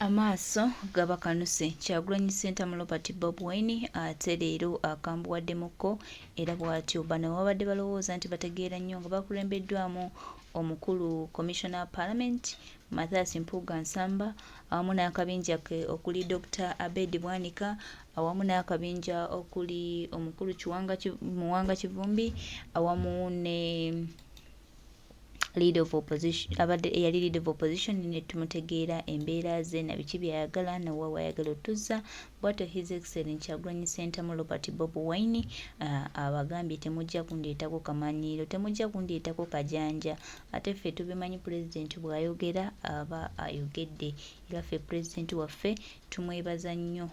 Amaaso gaba kanuse Kyagulanyi Center mu Robert Bob Wine ate leero akambuwaddemukko era bw'atyo bano babadde balowooza nti bategeera nnyo nga bakulembeddwamu omukulu Commissioner Parliament Mathias Mpuuga Nsamba awamu n'akabinja ke okuli Dr. Abedi Bwanika awamu n'akabinja okuli omukulu Muwanga Kivumbi awamu ne leader of opposition abadde eyali leader of opposition ne tumutegeera embeera ze na biki byayagala na wa wayagala otuzza bw'atyo His Excellency Kyagulanyi Center mu Robert Bob Wine abagambye temujja kundeetako kamanyiiro temujja kundeetako kajanja ate ffe tubimanyi president bw'ayogera aba ayogedde era ffe president waffe tumwebaza nnyo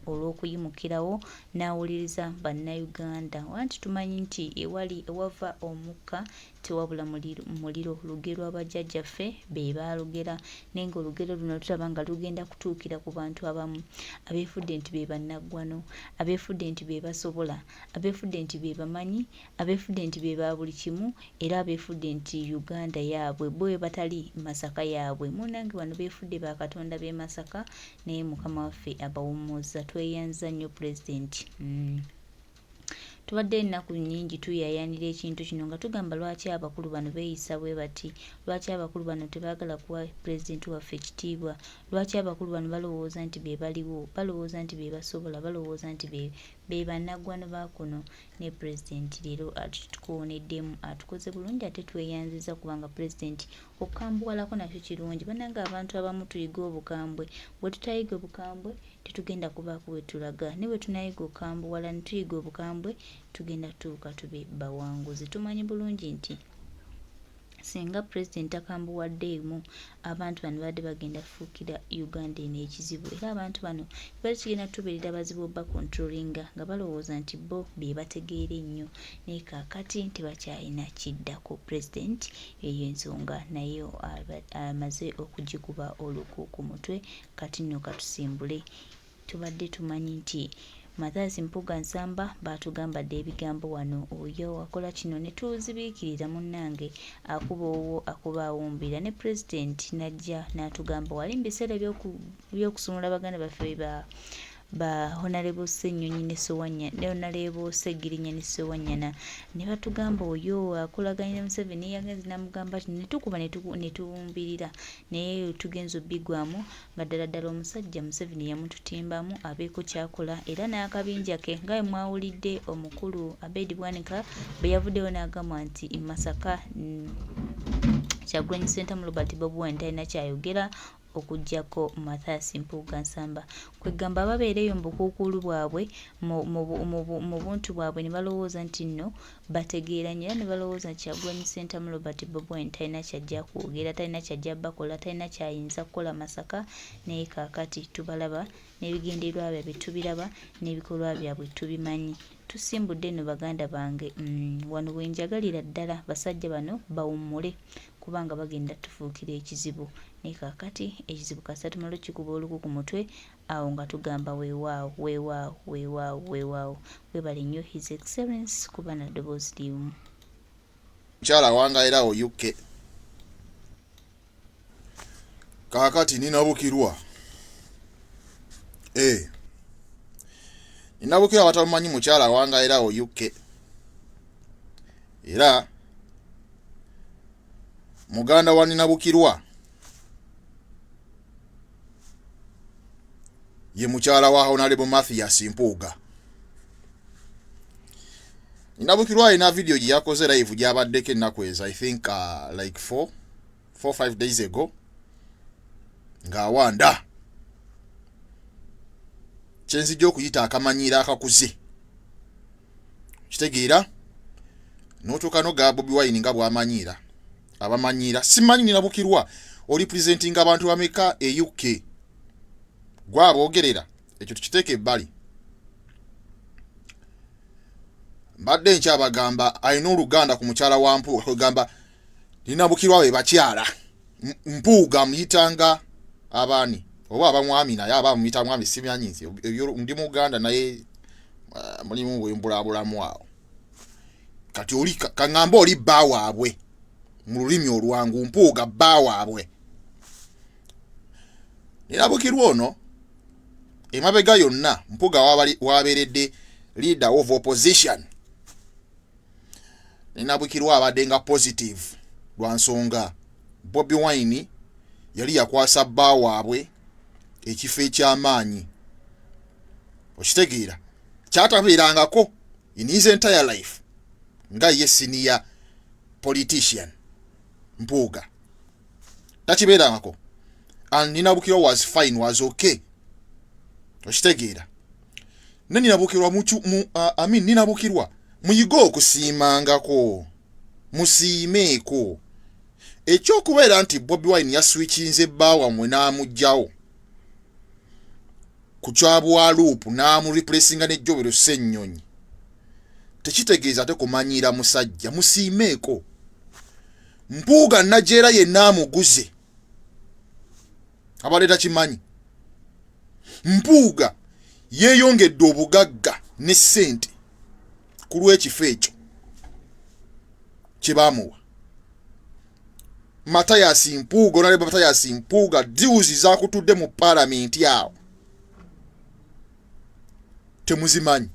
olw'okuyimukirawo n'awuliriza bannayuganda wanti tumanyi nti ewava omukka tewabula muliro lugero abajjajjaffe be baalugera naye ng'olugero luno tulaba nga lugenda kutuukira ku bantu abamu abeefudde nti be bannaggwano abeefudde nti be basobola abeefudde nti be bamanyi abeefudde nti be ba buli kimu era abeefudde nti Uganda yaabwe bwe batali Masaka yaabwe munnange wano beefudde bakatonda b'e Masaka naye Mukama waffe abawummuzza tweyanza nnyo pulezidenti. Tubadde ennaku nnyingi tuyayanira ekintu kino nga tugamba lwaki abakulu bano beeyisa bwe bati lwaki abakulu bano tebaagala kuwa pulezidenti waffe ekitiibwa lwaki abakulu bano balowooza nti be baliwo balowooza nti be basobola balowooza nti be bannaggwano ba kuno ne pulezidenti leero atukoneddemu atukoze bulungi ate tweyanziza kubanga pulezidenti okukambuwalako nakyo kirungi bannange abantu abamu tuyiga obukambwe bwe tutayiga obukambwe tetugenda kubaako we tulaga ne bwe tunayiga okambuwala ne tuyiga obukambwe tugenda tuuka tube bawanguzi tumanyi bulungi nti singa pulezidenti akambuwaddeemu abantu bano badde bagenda kufuukira Uganda eno ekizibu era abantu bano bali kigenda tubeerera bazibu bakontrolinga nga balowooza nti bo be bategeera ennyo naye kaakati tebakyalina kiddako pulezidenti eyo ensonga naye amaze okugikuba oluku ku mutwe kati nno katusimbule tubadde tumanyi nti Mathias Mpuuga Nsamba baatugambadde ebigambo wano oyo wakola kino ne tuzibiikirira munnange akuba awumbira ne pulezidenti najja n'atugamba wali mu biseera by'okusumula baganda baffe ba Honorable Ssenyonyi ne Ssewanyana ne Honorable Sseggirinya ne Ssewanyana ne batugamba oyo akolaganya Museveni yagenze n'amugamba ati ne tukuba ne tuwumbirira naye tugenza obbigwamu nga ddala omusajja Museveni yamututimbamu abeeko kyakola era n'akabinja ke nga bwe mwawulidde omukulu Abedi Bwanika bwe yavuddeyo n'agamba nti Masaka Kyagulanyi Center mu Robert Bob Wine talina kyayogera okuggyako Mathias Mpuuga Nsamba kwegamba babeereyo mu bukuukulu bwabwe mu buntu bwabwe ne balowooza nti nno bategeera nnyo era ne balowooza nti Kyagulanyi Center mu Robert Bob Wine talina kyajja kwogera talina kyajja bakola talina kyayinza kukola Masaka naye kaakati tubalaba n'ebigendererwa byabwe tubiraba n'ebikolwa byabwe tubimanyi tusimbudde nno baganda bange wano wenjagalira ddala basajja bano bawummule kubanga bagenda tufuukira ekizibu naye kaakati ekizibu kasita tumala okikuba oluku ku mutwe awo nga tugamba weewaawo webale nnyo His Excellency kuba na ddoboozi limu mukyala wangairawo UK kaakati ninabukirwa ninabukirwa batamumanyi mukyala wangairawo UK era muganda wa ninabukirwa ye mukyala wa Honorable Mathias Mpuuga. Ninabukirwa alina video gye yakoze live gy'abaddeko ennaku ezo I think like 4-5 days ago ng'awanda kyenzijja okuyita akamanyiira akakuze kitegeera n'otuuka noga Bobi Wine nga bw'amanyiira abamanyiira simanyi ninabukirwa oli presenting abantu bameka e UK gwaboogerera ekyo tukiteeke ebbali mbadde nkyabagamba alina oluganda ku mukyala wa Mpuuga kwegamba ninabukirwa we bakyala Mpuuga amuyitanga abaani oba abamwami naye aba amuyita mwami simyanyi ndi Muganda naye mulimu bwembulabulamu awo kati oli kaŋŋamba oli bba waabwe mu lulimi olwangu Mpuuga bba waabwe Ninabukirwa ono emabega yonna Mpuuga wabeeredde leader of opposition. Ninabukirwa abadde nga positive lwa nsonga Bobi Wine yali yakwasa bba waabwe ekifo eky'amaanyi. Okitegeera kyatabeerangako in his entire life nga ye senior politician Mpuuga takibeerangako. And Ninabukirwa was fine, was okay. Okitegeera ne Ninabukirwa Ninabukirwa muyigo okusiimangako, musiimeeko. Ekyokubeera nti Bobi Wine yaswitchinze bba wammwe n'amugjawo ku kyabwa loop n'amureplacinga ne Jobero Ssennyonyi tekitegeeza ate kumanyiira musajja, musiimeeko. Mpuuga Najeera yenna amuguze abadde takimanyi. Mpuuga yeeyongedde obugagga ne ssente ku lw'ekifo ekyo kye baamuwa. Matayasi Mpuuga, Honorable Matayasi Mpuuga, diuzi zakutudde mu parliament awo temuzimanyi.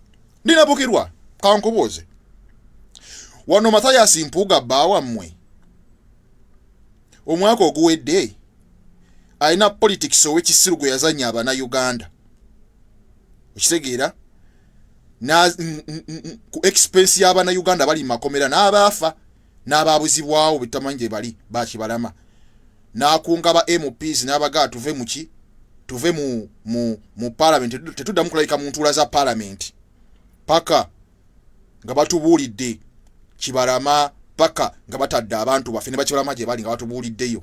Ninabukirwa kankoboze wano Matayasi Mpuuga bba wammwe omwaka oguwedde alina politics ow'ekisiru gwe yazannya abana Uganda. Okitegeera ku expense y'abana Uganda bali makomera n'abaafa n'ababuzibwawo bitamanyi gye bali bakibalama n'akunga ba MPs n'abagaa tuve mu parliament tetuddamu kulayika mu ntuula za parliament paka nga batubuulidde kibalama, paka nga batadde abantu baffe ne bakibalama gye bali nga batubuuliddeyo.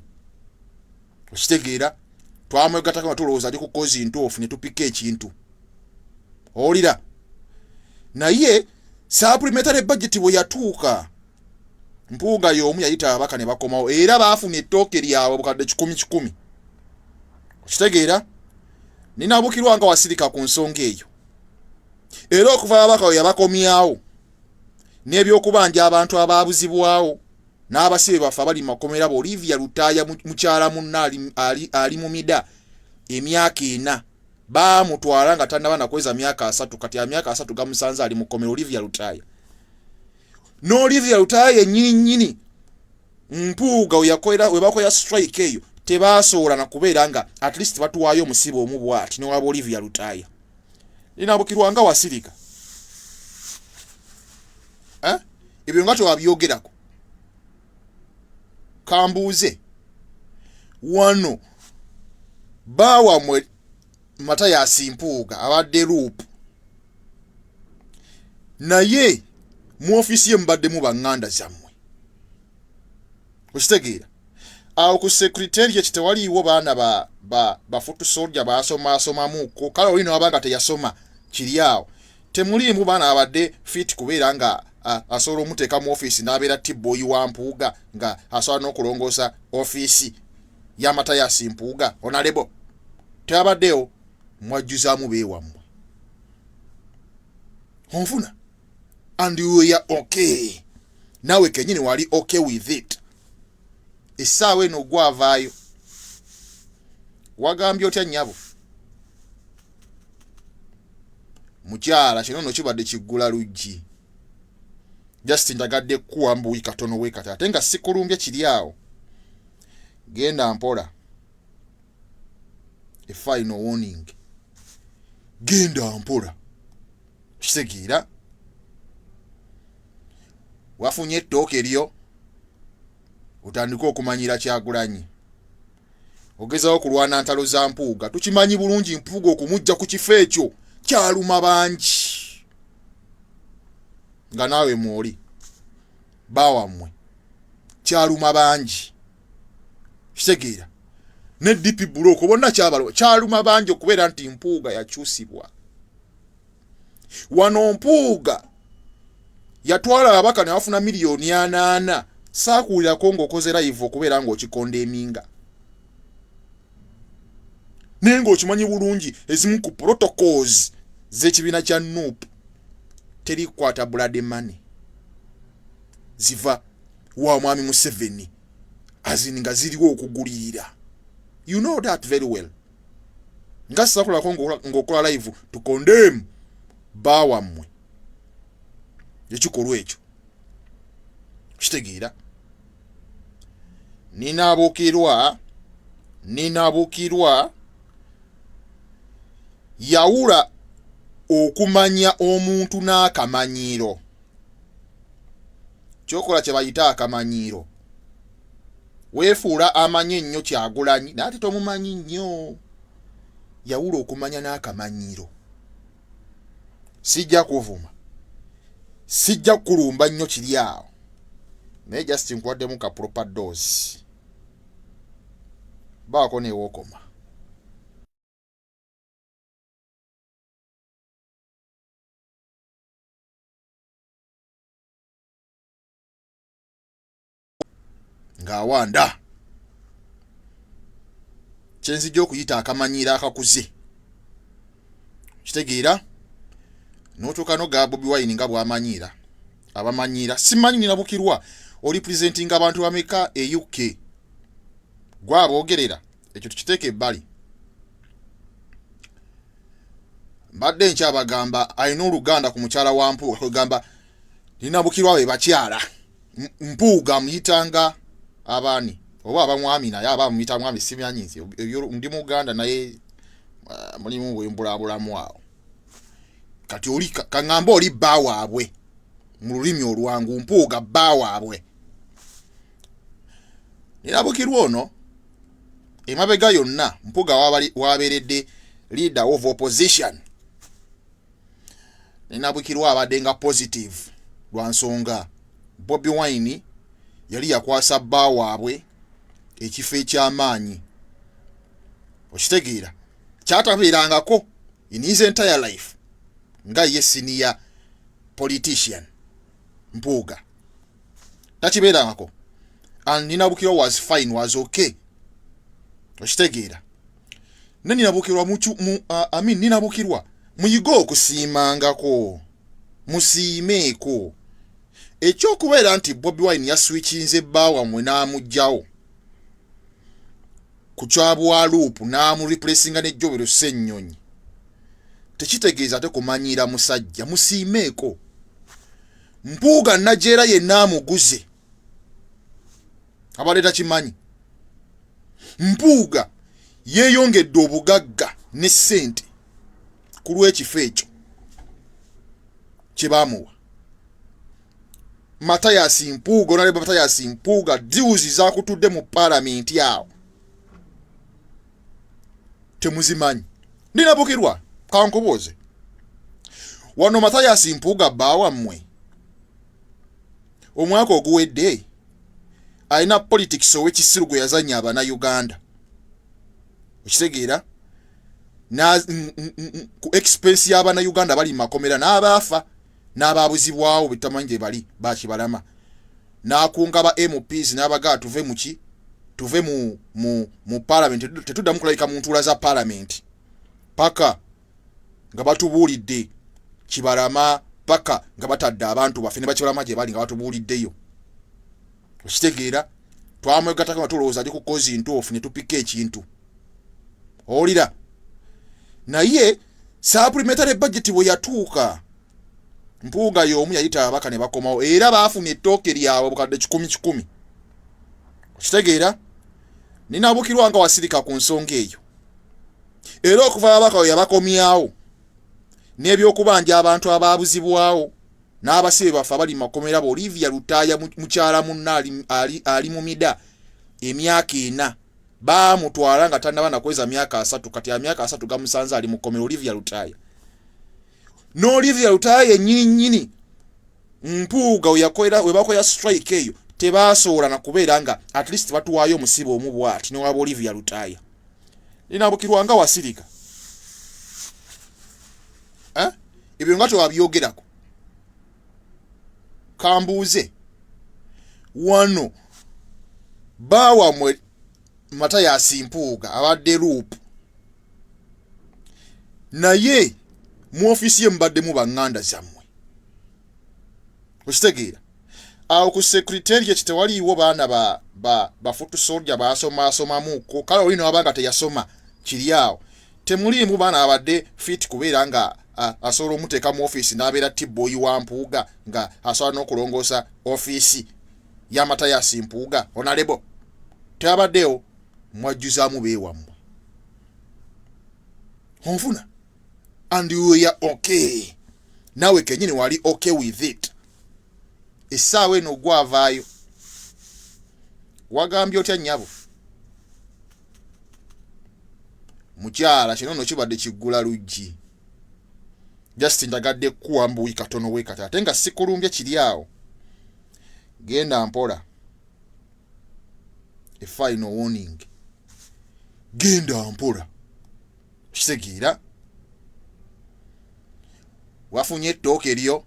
Okitegeera twamwegattako nga tulowooza ali ku kozi ntuufu ne tupika ekintu owulira. Naye supplementary budget bwe yatuuka Mpuuga y'omu yayita ababaka ne bakomawo era baafuna ettooke lyabwe bukadde 10,000. Okitegeera Ninabukirwa nga wasirika ku nsonga eyo. Era okuva ababaka we yabakomyawo n'ebyokubanja abantu abaabuzibwawo n'abasibe baffe abali makomera bo Olivia Lutaaya mukyala munna ali mu mida emyaka 4 baamutwala nga tannaba nakweza myaka 3 kati ya myaka 3 gamusanze ali mukomera Olivia Lutaaya. No Olivia Lutaaya yennyini Mpuuga webakola strike eyo tebaasobola na kubeera nga at least batuwaayo omusibe omu bw'ati n'owaba Olivia Lutaaya. Ninabukirwa nga wasirika ebyo nga tewabyogerako. Kambuuze wano baawamwe Matayasi Mpuuga abadde loop naye mu ofisi ye mubaddemu baŋŋanda zammwe. Okitegeera awo ku secretariat tewaliiwo baana ba foot soldier basomamuko kale oli n'abanga teyasoma kiri awo temuliimu baana abadde fit kubeera nga asobola omuteeka mu office n'abeera T-boy wa Mpuuga nga asobola n'okulongoosa office ya Matayasi Mpuuga. Honorable tebabaddewo mwajjuzaamu beewammwe onfuna and we are okay. Nawe kenyini wali okay with it. Essaawa eno gwavaayo wagambye otya nnyabo mukyala kino nno kibadde kiggula luggi just njagadde kuwambuwi katono we kati ate nga sikulumbye kiri awo genda mpola a final warning genda mpola kitegeera wafunye ettooke lyo otandika okumanyira Kyagulanyi ogezaho kulwana ntalo za Mpuuga. Tukimanyi bulungi Mpuuga okumujja ku kifo ekyo kyaluma bangi nga naawe mwoli bawammwe kyaluma bangi kitegeera ne DP Buloko bonna kyaluma bangi okubeera nti Mpuuga yakyusibwa. Wano Mpuuga yatwala ababaka ne bafuna miliyoni 8 saakuulirako ng'okoze live okubeera ng'okikonda eminga naye ng'okimanyi bulungi ezimu ku protocols z'ekibiina kya NUP terikwata blood money ziva wa mwami Museveni azininga ziriwo okugulirira. You know that very well. nga sakulako ng'okola live tukondemu bawammwe ekikolwa ekyo kitegeera. ninabukirwa yawula okumanya omuntu n'akamanyiiro. Kyokola kye bayita akamanyiiro. Weefuula amanye ennyo Kyagulanyi naye ate tomumanyi nnyo. Yawula okumanya n'akamanyiiro. Sijja kuvuma, sijja kulumba nnyo kiri awo, naye just nkwaddemu ka proper dose. Baako newookoma. Ng'awanda kyenzijja okuyita akamanyiiro akakuze. Kitegeera n'otuuka n'oga Bobi Wine nga bw'amanyiira abamanyiira. Simanyi ninabukirwa oli presenting abantu bameka e UK gwaboogerera ekyo tukiteeka ebbali. Mbadde nkyabagamba alina Oluganda ku mukyala wa Mpuuga kwegamba ninabukirwa be bakyala. Mpuuga amuyitanga abaani oba abamwami naye aba amuyita mwami simanyi ndi Muganda naye mulimu bwembulabulamu awo. Kati oli kaŋŋamba oli bba waabwe mu lulimi olwangu, Mpuuga bba waabwe. Ninabukirwa ono emabega yonna Mpuuga wabeeredde leader of opposition. Ninabukirwa abadde nga positive lwa nsonga Bobi Wine yali yakwasa bba waabwe ekifo eky'amaanyi. Okitegeera kyatabeerangako in his entire life nga ye senior politician Mpuuga takibeerangako. And ninabukirwa was fine, was okay. Okitegeera ne ninabukirwa ninabukirwa muyigo okusiimangako, musiimeeko. Ekyokubeera nti Bobi Wine yaswitchinze bbawa mwe n'amugjawo ku kyabwa loop n'amureplacinga ne Jobero Ssennyonyi tekitegeeza ate kumanyiira musajja, musiimeeko. Mpuuga Najeera yenna amuguze abadde takimanyi. Mpuuga yeeyongedde obugagga ne ssente ku lw'ekifo ekyo kye baamuwa. Mathias Mpuuga onaleba Mathias Mpuuga diuzi zakutudde mu parliament awo temuzimanyi. Ninabukirwa kankubuuze wano Mathias Mpuuga bbaawa mmwe omwaka oguwedde alina politics ow'ekisiru gwe yazannya abana Uganda. Okitegeera ku expense y'abana Uganda bali makomera n'abaafa n'ababuzibwawo bitamanyi gye bali bakibalama. N'akunga ba MPs n'abagaa tuve mu parliament tetuddamu kulabika mu ntuula za parliament paka nga batubuulidde Kibalama, paka nga batadde abantu baffe ne bakibalama gye bali nga batubuuliddeyo. Okitegeera twamwegattako nga tulowooza ali ku kozi ntuufu ne tupika ekintu. Owulira naye supplementary budget bwe yatuuka Mpuuga y'omu yayita ababaka ne bakomawo era baafuna ettooke lyabwe bukadde 100. Okitegeera ninabukirwa nga wasirika ku nsonga eyo. Era okuva ababaka yabakomyawo n'ebyokubanja abantu abaabuzibwawo n'abasibe baffe abali makomera Olivia Lutaaya mukyala munna ali mu mida emyaka 4 baamutwala nga tannaba nakweza myaka 3 kati ya myaka 3 gamusanze ali mu komera Olivia Lutaaya. Olivia Lutaaya yennyini Mpuuga webakola strike eyo tebaasobola na kubeera nga at least batuwaayo omusibe omu bw'ati newaba Olivia Lutaaya. Ninabukirwa nga wasirika ebyo nga tewabyogerako. Kambuuze wano baawamwe Mathias Mpuuga abadde loop naye mu ofisi ye mubaddemu baŋŋanda zammwe. Okitegeera awo ku secretariat tewaliiwo baana ba foot soldier baasomasomamuko. Kale oli n'abanga teyasoma kiri awo temulimu baana abadde fit kubeera nga asobola omuteeka mu office n'abeera T-boy wa Mpuuga nga asobola n'okulongoosa office y'amatayasi Mpuuga onalebo tebabaddewo mwajjuzaamu beewammwe onfuna and you are okay nawe kenyini wali okay with it essaawa eno gwavaayo wagambye otya nnyabo mukyala kino nno kibadde kiggula luggi just ndagadde kuwambuwi katono we kati ate nga sikulumbye kiri awo genda mpola a final warning genda mpola kitegeera wafunye ettooke lyo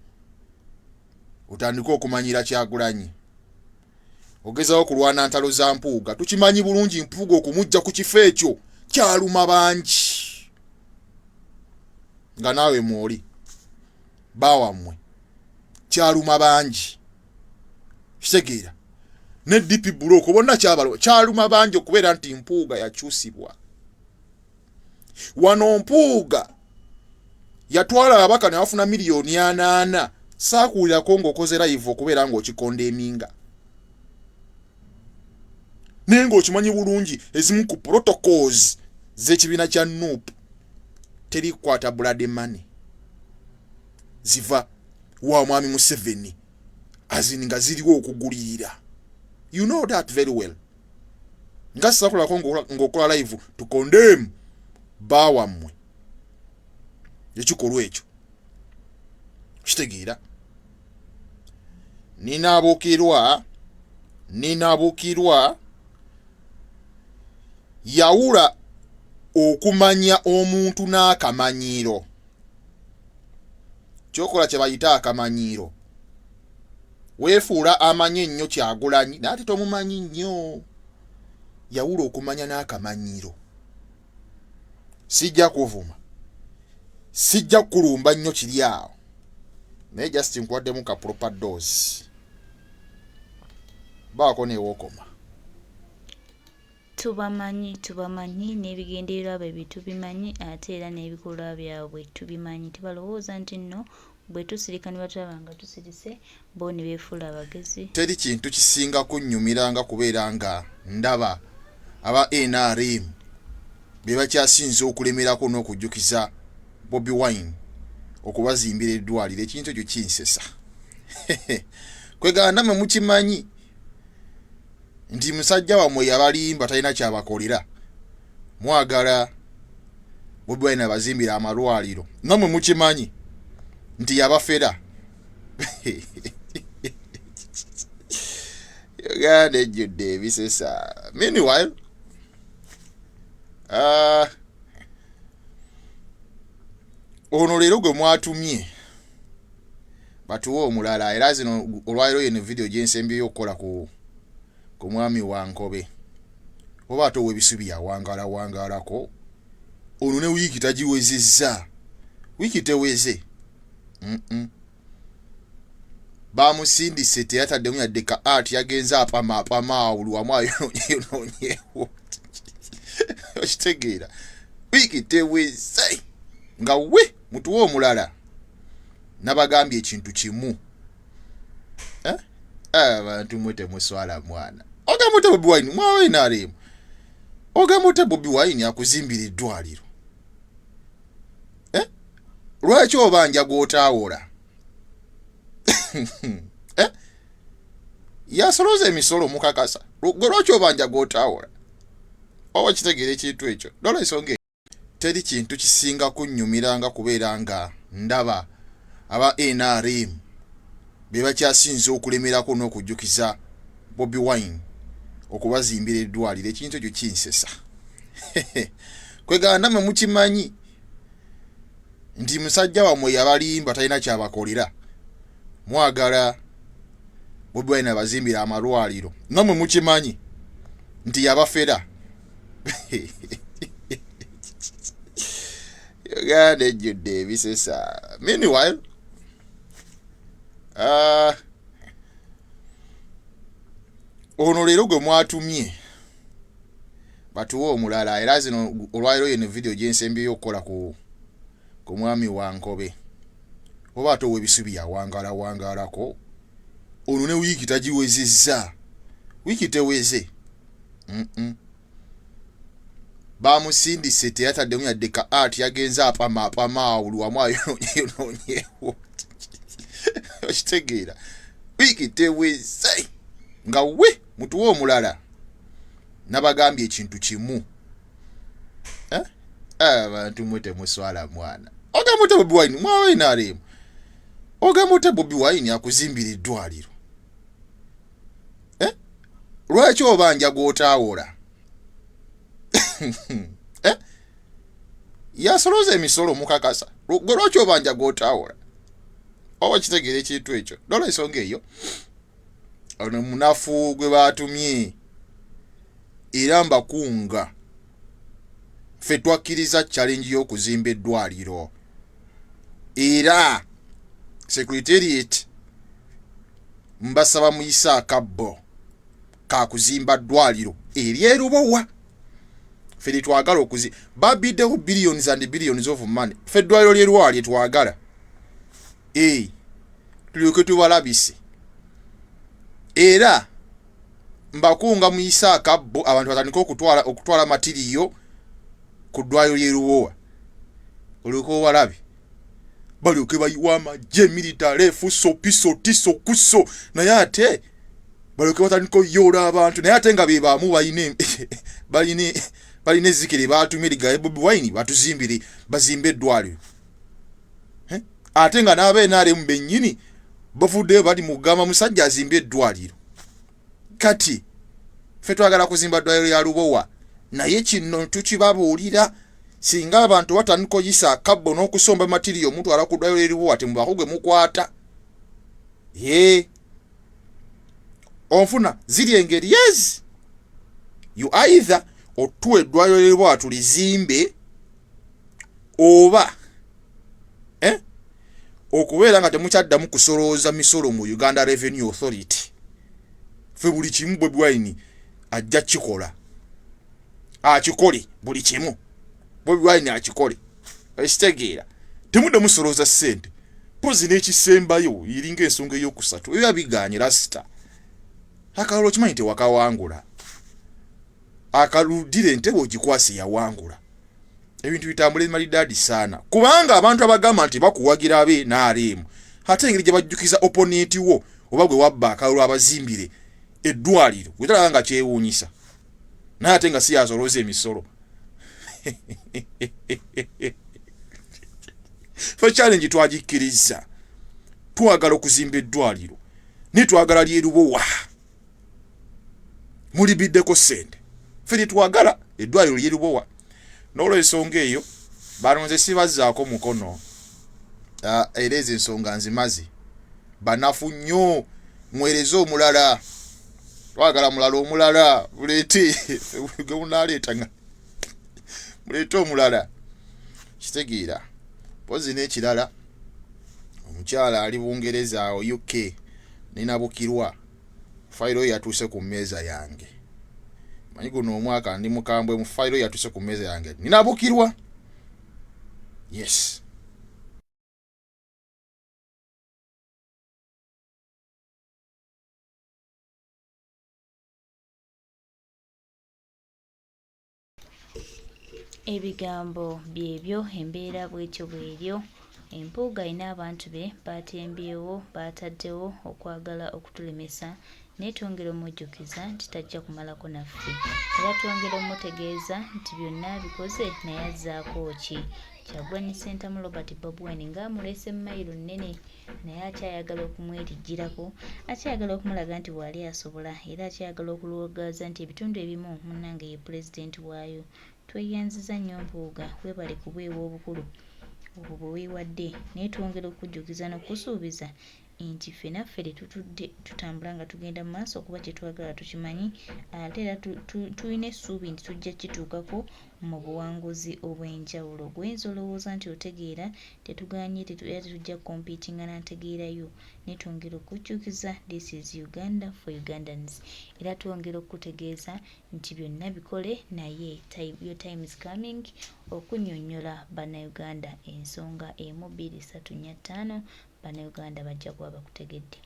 otandika okumanyira Kyagulanyi ogezaho kulwana ntalo za Mpuuga tukimanyi bulungi Mpuuga okumujja ku kifo ekyo kyaluma bangi nga naawe mwoli bawammwe kyaluma bangi kitegeera ne DP Buloko bonna kyaluma bangi okubeera nti Mpuuga yakyusibwa wano Mpuuga yatwala ababaka ne bafuna miliyoni 8 saakuulirako ng'okoze live okubeera ng'okikonda eminga naye ng'okimanyi bulungi ezimu ku protocols z'ekibiina kya NUP teri kukwata blood money ziva wa mwami Museveni azini nga ziriwo okugulirira you know that very well nga saakuulirako ng'okola live to condemn bawammwe ekikolwa ekyo kitegeera ninabukirwa yawula okumanya omuntu n'akamanyiiro kyokola kye bayita akamanyiiro weefuula amanye ennyo Kyagulanyi naate tomumanyi nnyo yawula okumanya n'akamanyiiro sijja kuvuma sijja kulumba nnyo kiri awo naye just nkwaddemu ka proper dose baako neewokoma tubamanyi n'ebigendererwa bye tubimanyi ate era n'ebikolwa byabwe tubimanyi tebalowooza nti nno bwe tusirika ne batulaba nga tusirise bo ne beefuula abagezi teri kintu kisinga kunnyumiranga kubeera nga ndaba aba NRM be bakyasinze okulemerako n'okujjukiza Bobi Wine okubazimbira eddwaliro ekintu ekyo kinsesa kweganda mwe mukimanyi nti musajja wammwe yabalimba talina kyabakolera mwagala Bobi Wine abazimbira amalwaliro namwe mukimanyi nti yabafera Uganda ejjudde ebisesa meanwhile ono leero gwe mwatumye batuwe omulala era zino olwaliro yeno video gyensembyeyo okukola ku mwami wa Nkobe oba ate ow'ebisubi yawangalako ono ne wiiki tagiwezezza wiiki teweze bamusindise teyataddemu yadde ka art yagenza apama oluwamu ayonoonyewo okitegeera wiiki teweze nga we mutuwe omulala nabagambye ekintu kimu abantu mwe temuswala mwana ogamute Bobi Wine mwawe NRM ogamute Bobi Wine akuzimbira eddwaliro lwaki obanja gw'otaawola yasoloza emisolo mukakasa gwe lwaki obanja gw'otaawola oba kitegeera ekintu ekyo dola ensonga teri kintu kisinga kunnyumiranga kubeera nga ndaba aba NRM be bakyasinze okulemerako n'okujjukiza Bobi Wine okubazimbira eddwaliro ekintu ekyo kinsesa kweganda mwe mukimanyi nti musajja wammwe yabalimba talina kyabakolera mwagala Bobi Wine abazimbira amalwaliro namwe mukimanyi nti yabafera Uganda ejjudde ebisesa meanwhile ono leero gwe mwatumye batuwe omulala era zino olwaliro yeno video gyensembi yokola ku mwami wa Nkobe oba atowe bisubi ya wangalako ono ne wiki tagiwezezza wiki teweze bamusindise teyataddemu yadde ka art yagenza apama oluwamu ayononyewo okitegeera wiki teweze nga we mutuwe omulala nabagambye ekintu kimu abantu mwete muswala mwana ogamute Bobi Wine mwawe nalemu ogamute Bobi Wine akuzimbira eddwaliro lwaki obanja gwotaawola yasoloza emisolo mukakasa lwaki obanja gwotaawola oba kitegeera ekintu ekyo dola ensonga eyo ono munafu gwe batumye era mbakunga ffe twakkiriza challenge y'okuzimba eddwaliro era secretariat mbasaba muyisa akabbo kakuzimba ddwaliro eryerubowa ffe twagala okuzimba babiddeho billions and billions of money ffe eddwaliro ly'erubowa lyetwagala tulyoke tubalabise era mbakunga muyisa akabbo abantu batandika okutwala matiriyo ku ddwaliro ly'erubowa olyoke obalabe balyoke bayiwa amagye military fuso piso tiso kuso naye ate balyoke batandika oyoola abantu naye ate nga be baamu balina ezzikiri baatumye ligaye Bobi Wine batuzimbire bazimbe eddwaliro ate nga n'abenaremu bennyini bafuddeyo bali mugamba musajja azimbe eddwaliro kati ffe twagala kuzimba ddwaliro lya Lubowa naye kino tukibabuulira singa abantu batandika oyisa akabbo n'okusomba matiriyo omuntu ala ku ddwaliro lya Lubowa temubako gwe mukwata onfuna ziri engeri ezi you either otuwa eddwaliro lya Lubowa tulizimbe oba okubeera nga temukyaddamu kusolooza misolo mu Uganda Revenue Authority ffe buli kimu Bobi Wine ajja kikola akikole buli kimu Bobi Wine akikole ekitegeera temudde musolooza ssente pozi n'ekisembayo iringa ensonga ey'okusatu ebyo abiganye rasita akalolo kimanyi tewakawangula akaludire entebe ogikwasi yawangula ebintu bitambula malidadi sana kubanga abantu abagamba nti bakuwagira abe n'alemu ate engeri gye bajjukiza opponent wo oba gwe wabba akalulu abazimbire eddwaliro wetalaba nga kyewuunyisa naye ate nga si yasolooza emisolo fe challenge twagikkiriza twagala okuzimba eddwaliro ne twagala lyerubowa mulibiddeko ssente ffe twagala eddwaliro lyerubowa n'olw'ensonga eyo balonze sibazzaako mukono era ezo ensonga nzimazi banafu nnyo mwereze omulala twagala mulala omulala buleete gwe munaleetanga muleete omulala kitegeera pozi n'ekirala omukyala ali Bungereza awo UK ninabukirwa fayiro yatuuse ku mmeeza yange manyi guno omwaka ndi mukambwe mu fayiro yatuuse ku mmeeza yange ninabukirwa yes ebigambo byebyo embeera bwetyo bweryo empuuga ina abantu be batembyewo bataddewo okwagala okutulemesa naye twongera omujjukiza nti tajja kumalako naffe era twongera omutegeeza nti byonna bikoze naye azzaako ki Kyagulanyi Ssentamu Robert Bobi Wine ng'amuleese mayiro nnene naye akyayagala okumwerijjirako akyayagala okumulaga nti bw'ali asobola era akyayagala okulowogaaza nti ebitundu ebimu munnange ye pulezidenti waayo tweyanziza nnyo mpuuga weebale kubwewa obukulu obwo bwe weewadde naye twongera okujjukiza n'okusuubiza nti ffe naffe tetutudde tutambula nga tugenda mu maaso okuba kye twagala tukimanyi ate era tulina essuubi nti tujja kituukako mu buwanguzi obw'enjawulo gwenza olowooza nti otegeera tetuganye era tetujja kompiitinga na ntegeerayo ne twongera okujjukiza this is Uganda for Ugandans. Era twongera okutegeeza nti byonna bikole naye your time is coming okunnyonnyola bannayuganda ensonga 1, 2, 3, 4, 5 bannayuganda bajja kuba bakutegedde.